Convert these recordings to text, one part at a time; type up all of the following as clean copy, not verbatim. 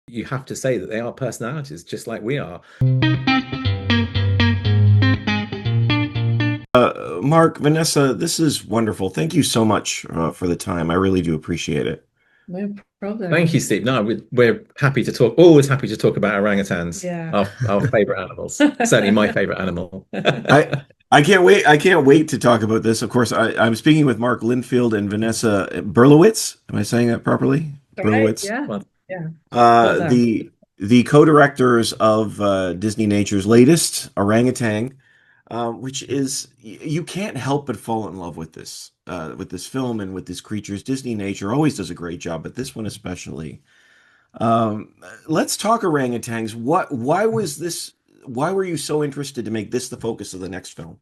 you have to say that they are personalities, just like we are. Mark, Vanessa, this is wonderful. Thank you so much for the time. I really do appreciate it. No Thank you, problem. Steve. No, we're happy to talk, always happy to talk about orangutans, Yeah. our favorite animals. Certainly my favorite animal. I I can't wait. I can't wait to talk about this. Of course, I'm speaking with Mark Linfield and Vanessa Berlowitz. Am I saying that properly? Right. Berlowitz. Yeah. Well, Yeah. Well done. The co-directors of Disney Nature's latest Orangutan, which is you can't help but fall in love with this film and with these creatures. Disney Nature always does a great job, but this one especially. Um, let's talk orangutans. What? Why was this? Why were you so interested to make this the focus of the next film?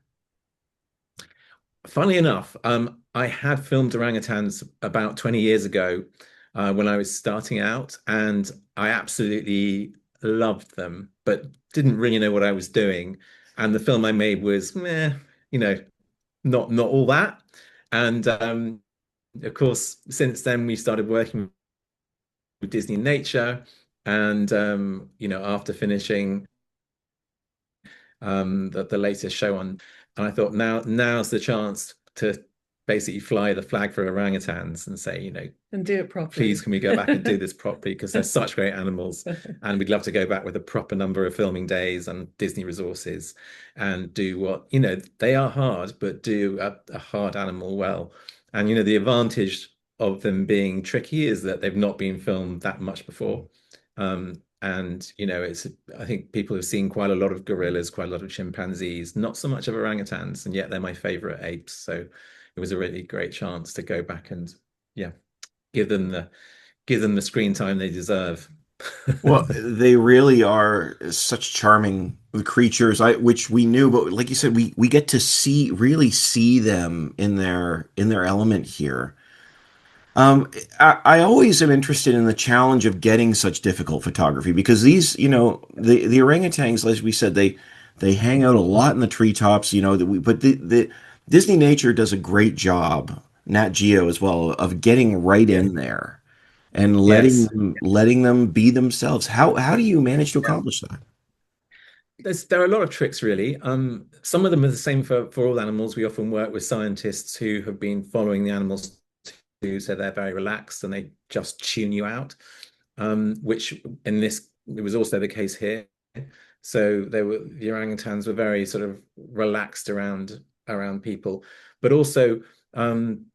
funnily enough, I had filmed orangutans about 20 years ago when I was starting out, and I absolutely loved them, but didn't really know what I was doing. And the film I made was meh, you know, not all that. And of course, since then we started working with DisneyNature, and after finishing the latest show on, and I thought now's the chance to basically fly the flag for orangutans and say, And do it please properly. can we go back and do this properly because they're such great animals, and we'd love to go back with a proper number of filming days and Disney resources and do what they are hard, but do a hard animal well. And the advantage of them being tricky is that they've not been filmed that much before. And it's I think people have seen quite a lot of gorillas, quite a lot of chimpanzees, not so much of orangutans, and yet they're my favorite apes. So it was a really great chance to go back and yeah, give them the screen time they deserve. Well, they really are such charming creatures, which we knew, but like you said, we get to really see them in their element here. I always am interested in the challenge of getting such difficult photography because the orangutans, as we said, they hang out a lot in the treetops, but the Disney Nature does a great job, Nat Geo as well, of getting right Yeah. in there and Yes. letting them be themselves. How do you manage to Yeah. accomplish that? There are a lot of tricks, really. Some of them are the same for all animals. We often work with scientists who have been following the animals too, so they're very relaxed and they just tune you out. Which in this it was also the case here. So the orangutans were very sort of relaxed around people, but also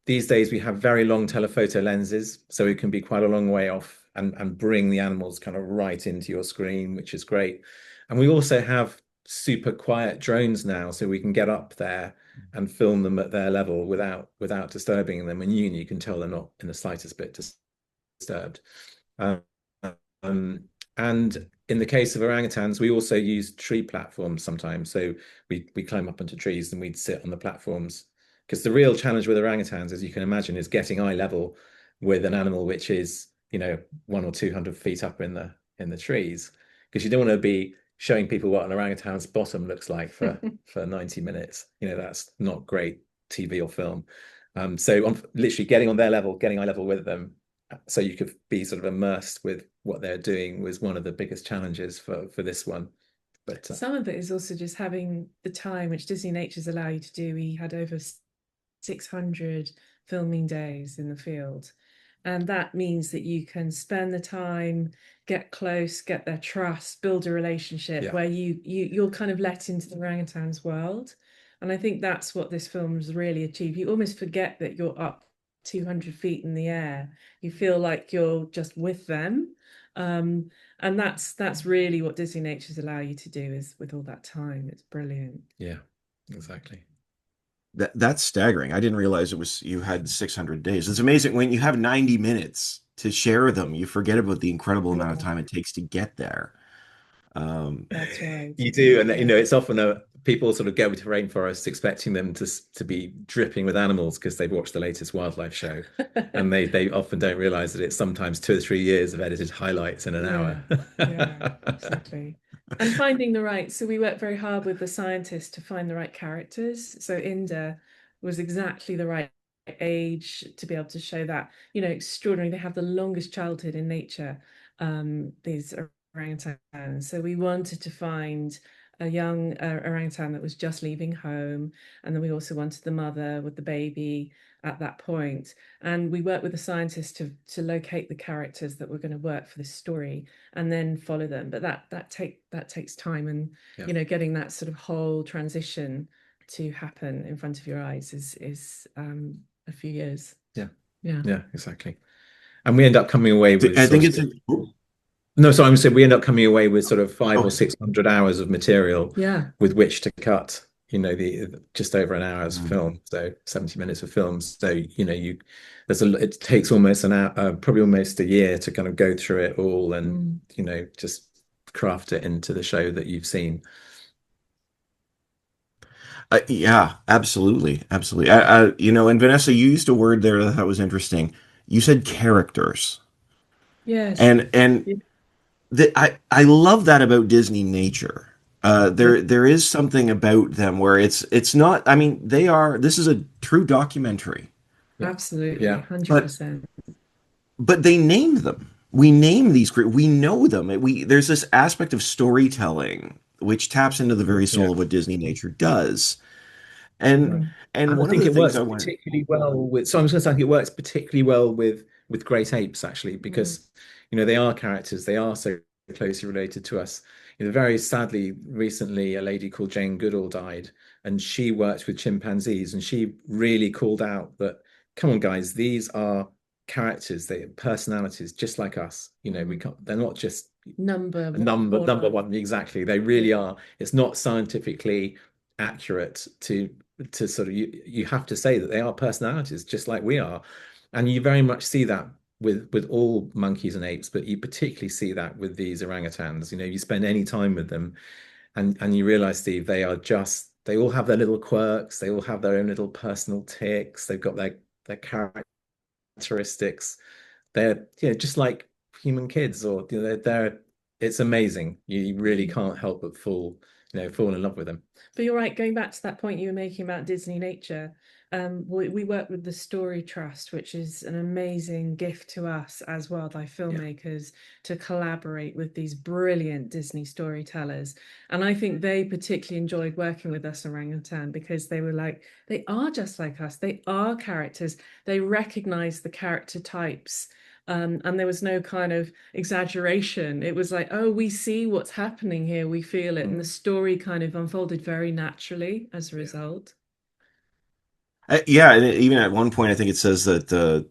these days we have very long telephoto lenses, so it can be quite a long way off and bring the animals kind of right into your screen, which is great. And we also have super quiet drones now, so we can get up there and film them at their level without disturbing them, and you can tell they're not in the slightest bit disturbed. Um, um, and in the case of orangutans, we also use tree platforms sometimes. So we climb up onto trees and we'd sit on the platforms. Because the real challenge with orangutans, as you can imagine, is getting eye level with an animal which is, 1 or 200 feet up in the trees. Because you don't want to be showing people what an orangutan's bottom looks like for 90 minutes. That's not great TV or film. So literally getting on their level, getting eye level with them, so you could be sort of immersed with what they're doing was one of the biggest challenges for this one. But Some of it is also just having the time, which Disney Nature's allow you to do. We had over 600 filming days in the field. And that means that you can spend the time, get close, get their trust, build a relationship yeah, where you're kind of let into the orangutan's world. And I think that's what this film's really achieved. You almost forget that you're up 200 feet in the air. You feel like you're just with them. Um, and that's really what Disney Nature's allow you to do is with all that time. It's brilliant. yeah, exactly. That's staggering. I didn't realize it was you had 600 days. It's amazing when you have 90 minutes to share them, you forget about the incredible amount of Yeah, time it takes to get there. Um, that's right. You do, and Yeah. it's often people sort of go to rainforests expecting them to be dripping with animals because they've watched the latest wildlife show, and they often don't realize that it's sometimes 2 or 3 years of edited highlights in an Yeah, hour. yeah, exactly. And finding the right, so we worked very hard with the scientists to find the right characters. So Inda was exactly the right age to be able to show that, extraordinary. They have the longest childhood in nature. these orangutans. So we wanted to find a young orangutan that was just leaving home, and then we also wanted the mother with the baby at that point. And we worked with the scientists to locate the characters that were going to work for this story, and then follow them. But that takes time, and getting that sort of whole transition to happen in front of your eyes is a few years. Yeah, exactly. And we end up coming away with I think sort of, no, so I'm saying we end up coming away with sort of 500 or 600 hours of material with which to cut, the just over an hour's film, so 70 minutes of film. So it takes almost an hour, probably almost a year to kind of go through it all and just craft it into the show that you've seen. Yeah, absolutely, absolutely. And Vanessa, you used a word there that was interesting. You said characters, Yes. and I love that about DisneyNature. There is something about them where it's not. I mean, this is a true documentary. Absolutely, 100%. But they named them. We name these. We know them. There's this aspect of storytelling which taps into the very soul of what DisneyNature does. And one I think of the it things works I want. particularly well with. So I'm just going to say it works particularly well with great apes actually because they are characters. They are so closely related to us. Very sadly, recently a lady called Jane Goodall died, and she worked with chimpanzees, and she really called out that, come on, guys, these are characters. They are personalities just like us. We can't. They're not just number one. Exactly. They really are. It's not scientifically accurate to sort of you have to say that they are personalities just like we are, and you very much see that with all monkeys and apes, but you particularly see that with these orangutans. You spend any time with them and you realize, Steve, they all have their little quirks, they all have their own little personal tics, they've got their characteristics. They're just like human kids, or they're it's amazing. You really can't help but fall in love with them. But you're right, going back to that point you were making about DisneyNature, we work with the Story Trust, which is an amazing gift to us as wildlife filmmakers to collaborate with these brilliant Disney storytellers. And I think they particularly enjoyed working with us orangutan because they were like, they are just like us. They are characters. They recognize the character types. And there was no kind of exaggeration. It was like, oh, we see what's happening here, we feel it, and the story kind of unfolded very naturally as a result. Yeah, and even at one point, I think it says that they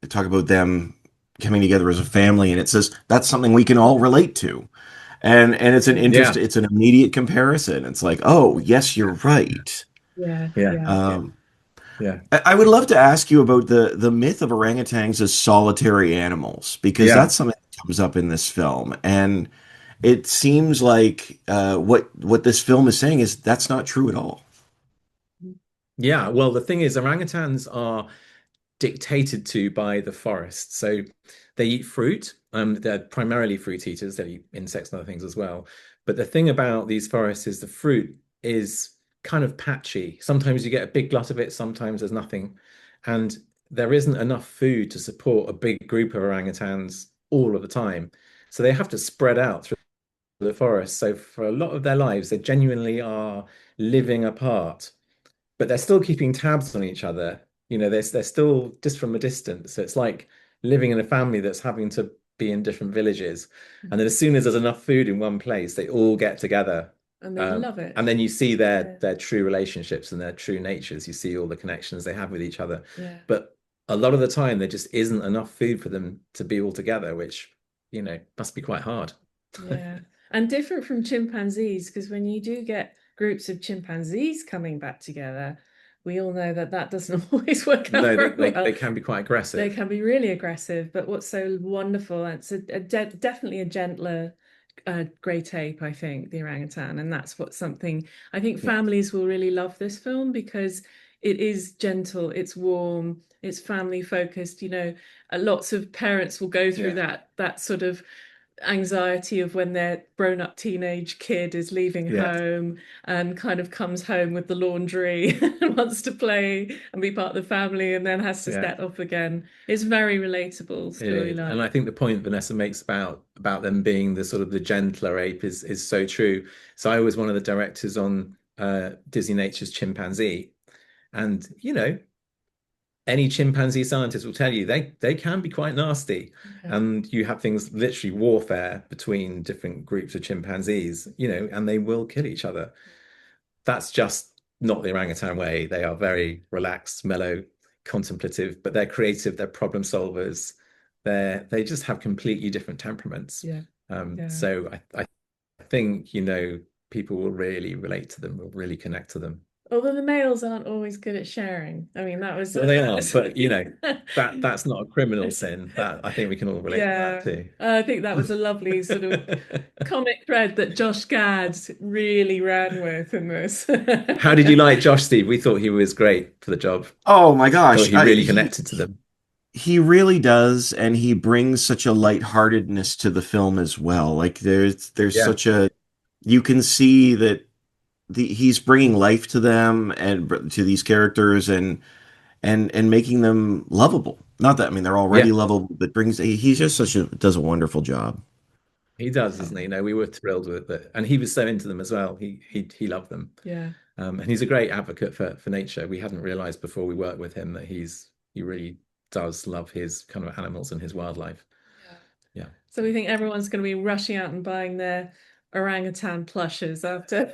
talk about them coming together as a family, and it says that's something we can all relate to, and it's an interest, it's an immediate comparison. It's like, oh, yes, you're right. I would love to ask you about the myth of orangutans as solitary animals, because that's something that comes up in this film, and it seems like what this film is saying is that's not true at all. Yeah, well, the thing is, orangutans are dictated to by the forest. So they eat fruit. They're primarily fruit eaters. They eat insects and other things as well. But the thing about these forests is the fruit is kind of patchy. Sometimes you get a big glut of it, sometimes there's nothing. And there isn't enough food to support a big group of orangutans all of the time. So they have to spread out through the forest. So for a lot of their lives, they genuinely are living apart, but they're still keeping tabs on each other. They're still just from a distance. So it's like living in a family that's having to be in different villages. And then as soon as there's enough food in one place, they all get together. And they love it. And then you see their true relationships and their true natures. You see all the connections they have with each other. But a lot of the time, there just isn't enough food for them to be all together, which, must be quite hard. And different from chimpanzees, because when you do get groups of chimpanzees coming back together, we all know that doesn't always work out very well. They can be quite aggressive. They can be really aggressive, but what's so wonderful, it's definitely a gentler great ape, I think, the orangutan, and that's what something I think families will really love this film because it is gentle, it's warm, it's family focused. Lots of parents will go through that sort of anxiety of when their grown-up teenage kid is leaving Yeah, home and kind of comes home with the laundry and wants to play and be part of the family and then has to yeah, step off again. It's very relatable it is. And storyline. I think the point Vanessa makes about them being the sort of the gentler ape is so true. So I was one of the directors on DisneyNature's Chimpanzee, and any chimpanzee scientist will tell you they can be quite nasty. Yeah. And you have things literally warfare between different groups of chimpanzees, and they will kill each other. That's just not the orangutan way. They are very relaxed, mellow, contemplative, but they're creative, they're problem solvers. They just have completely different temperaments. Yeah. Yeah. So I think, people will really relate to them, will really connect to them. Although the males aren't always good at sharing. I mean, that was Well, they are, but that's not a criminal sin. That I think we can all relate to that yeah. too. I think that was a lovely sort of comic thread that Josh Gad really ran with in this. How did you like Josh, Steve? We thought he was great for the job. Oh my Thought gosh, he really connected to them. he really does, and he brings such a lightheartedness to the film as well. Like there's Yeah, such a you can see that he's bringing life to them and to these characters and making them lovable. Not that I mean they're yeah, already lovable, but brings he's just such a does a wonderful job. he does, doesn't he? Um, No, we were thrilled with it, and he was so into them as well. He loved them, yeah. and he's a great advocate for nature. We hadn't realized before we worked with him that he really does love his kind of animals and his wildlife. Yeah. Yeah. So we think everyone's going to be rushing out and buying their orangutan plushes after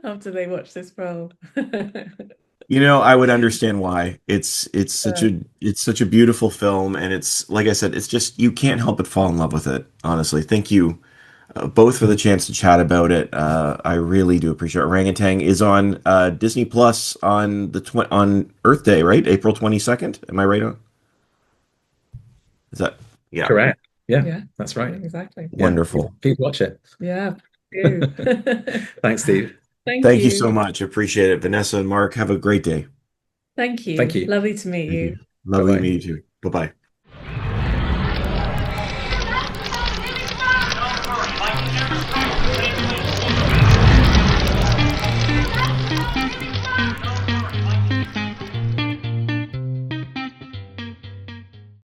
after they watch this film. You know, I would understand why. It's such Yeah. a beautiful film, and it's like I said, it's just you can't help but fall in love with it. Honestly, thank you both for the chance to chat about it. I really do appreciate it. Orangutan is on Disney Plus on on Earth Day, right? April 22nd. Am I right on? Is that yeah, Correct. Yeah, Yeah, that's right. exactly. Yeah, wonderful. please watch it. Yeah, you. Thanks, Steve. Thank Thank you so you. much. Appreciate it. Vanessa and Mark, have a great day. Thank Thank you. you. Lovely to meet Thank you. you. Bye Lovely to bye. meet you too. Bye bye.